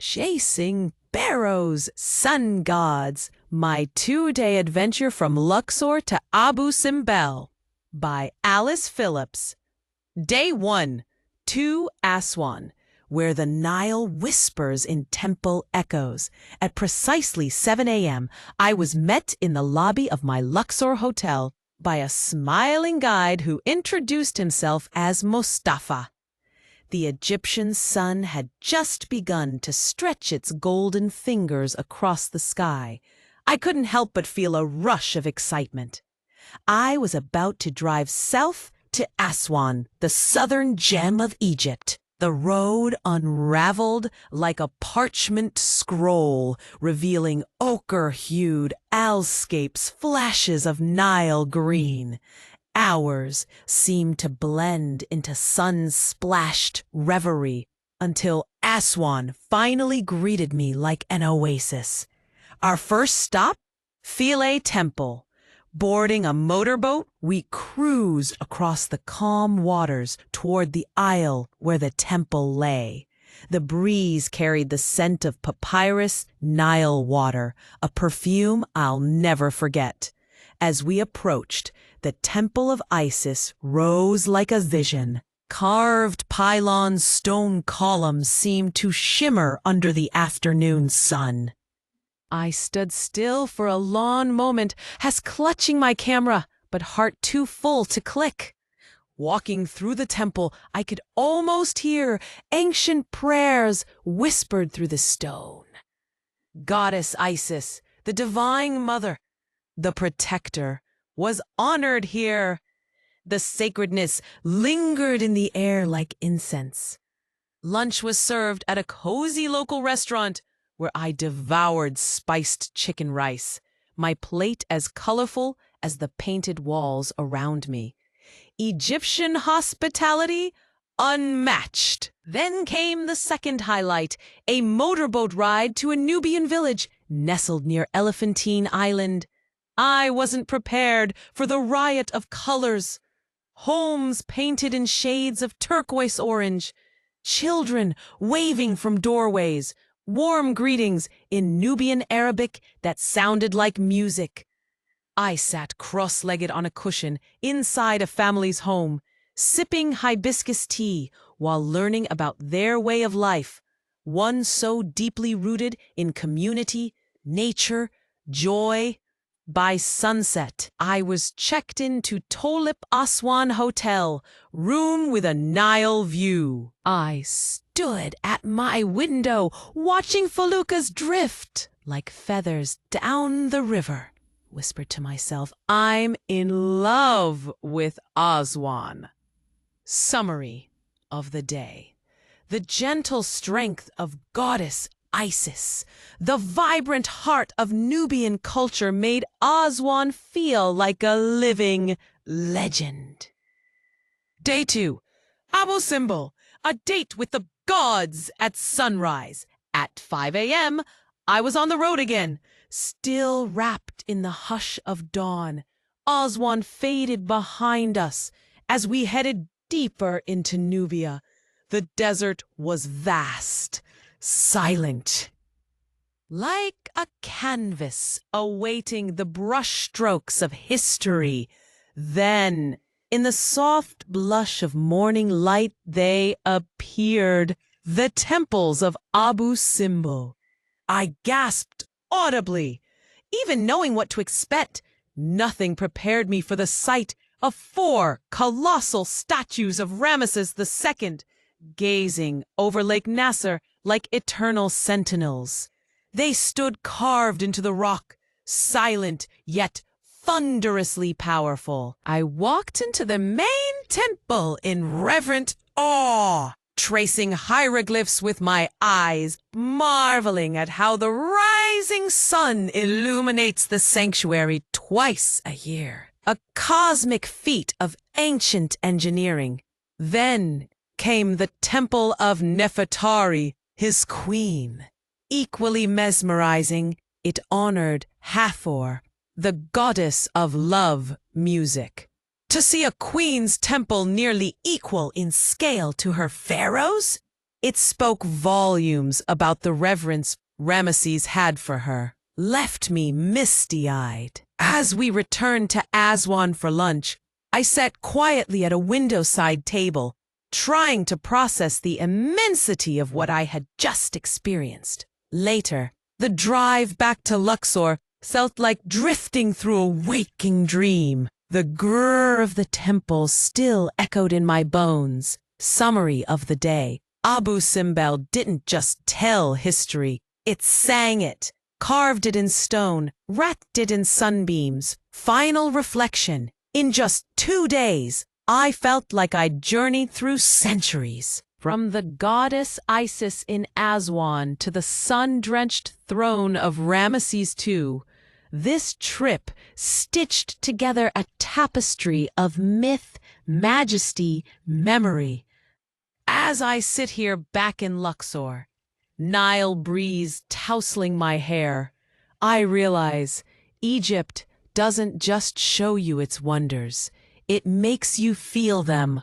Chasing Pharaoh's Sun Gods, My 2-Day Adventure from Luxor to Abu Simbel by Alice Phillips. Day 1, to Aswan, where the Nile whispers in temple echoes. At precisely 7 a.m., I was met in the lobby of my Luxor hotel by a smiling guide who introduced himself as Mustafa. The Egyptian sun had just begun to stretch its golden fingers across the sky. I couldn't help but feel a rush of excitement. I was about to drive south to Aswan, the southern gem of Egypt. The road unraveled like a parchment scroll, revealing ochre-hued alscapes, flashes of Nile green. Hours seemed to blend into sun-splashed reverie until Aswan finally greeted me like an oasis. Our first stop? Philae Temple. Boarding a motorboat, we cruised across the calm waters toward the isle where the temple lay. The breeze carried the scent of papyrus Nile water, a perfume I'll never forget. As we approached, the Temple of Isis rose like a vision. Carved pylon stone columns seemed to shimmer under the afternoon sun. I stood still for a long moment, as clutching my camera, but heart too full to click. Walking through the temple, I could almost hear ancient prayers whispered through the stone. Goddess Isis, the Divine Mother, the Protector, was honored here. The sacredness lingered in the air like incense. Lunch was served at a cozy local restaurant where I devoured spiced chicken rice, my plate as colorful as the painted walls around me. Egyptian hospitality unmatched. Then came the second highlight, a motorboat ride to a Nubian village nestled near Elephantine Island. I wasn't prepared for the riot of colors. Homes painted in shades of turquoise orange, children waving from doorways, warm greetings in Nubian Arabic that sounded like music. I sat cross-legged on a cushion inside a family's home, sipping hibiscus tea while learning about their way of life, one so deeply rooted in community, nature, joy. By sunset, I was checked into Tulip Aswan Hotel, room with a Nile view. I stood at my window, watching feluccas drift like feathers down the river. Whispered to myself, I'm in love with Aswan. Summary of the day. The gentle strength of Goddess Isis, the vibrant heart of Nubian culture made Aswan feel like a living legend. Day 2, Abu Simbel, a date with the gods at sunrise. At 5 a.m., I was on the road again, still wrapped in the hush of dawn. Aswan faded behind us as we headed deeper into Nubia. The desert was vast, silent, like a canvas awaiting the brushstrokes of history. Then, in the soft blush of morning light, they appeared, the Temples of Abu Simbel. I gasped audibly. Even knowing what to expect, nothing prepared me for the sight of 4 colossal statues of Ramesses II, gazing over Lake Nasser like eternal sentinels. They stood carved into the rock, silent yet thunderously powerful. I walked into the main temple in reverent awe, tracing hieroglyphs with my eyes, marveling at how the rising sun illuminates the sanctuary twice a year. A cosmic feat of ancient engineering. Then came the Temple of Nefertari, his queen. Equally mesmerizing, it honored Hathor, the goddess of love music. To see a queen's temple nearly equal in scale to her pharaoh's? It spoke volumes about the reverence Ramesses had for her, left me misty-eyed. As we returned to Aswan for lunch, I sat quietly at a window-side table, trying to process the immensity of what I had just experienced. Later, the drive back to Luxor felt like drifting through a waking dream. The grrr of the temple still echoed in my bones. Summary of the day. Abu Simbel didn't just tell history, it sang it, carved it in stone, wrapped it in sunbeams. Final reflection. In just 2 days, I felt like I'd journeyed through centuries. From the goddess Isis in Aswan to the sun-drenched throne of Ramesses II, this trip stitched together a tapestry of myth, majesty, memory. As I sit here back in Luxor, Nile breeze tousling my hair, I realize Egypt doesn't just show you its wonders, it makes you feel them.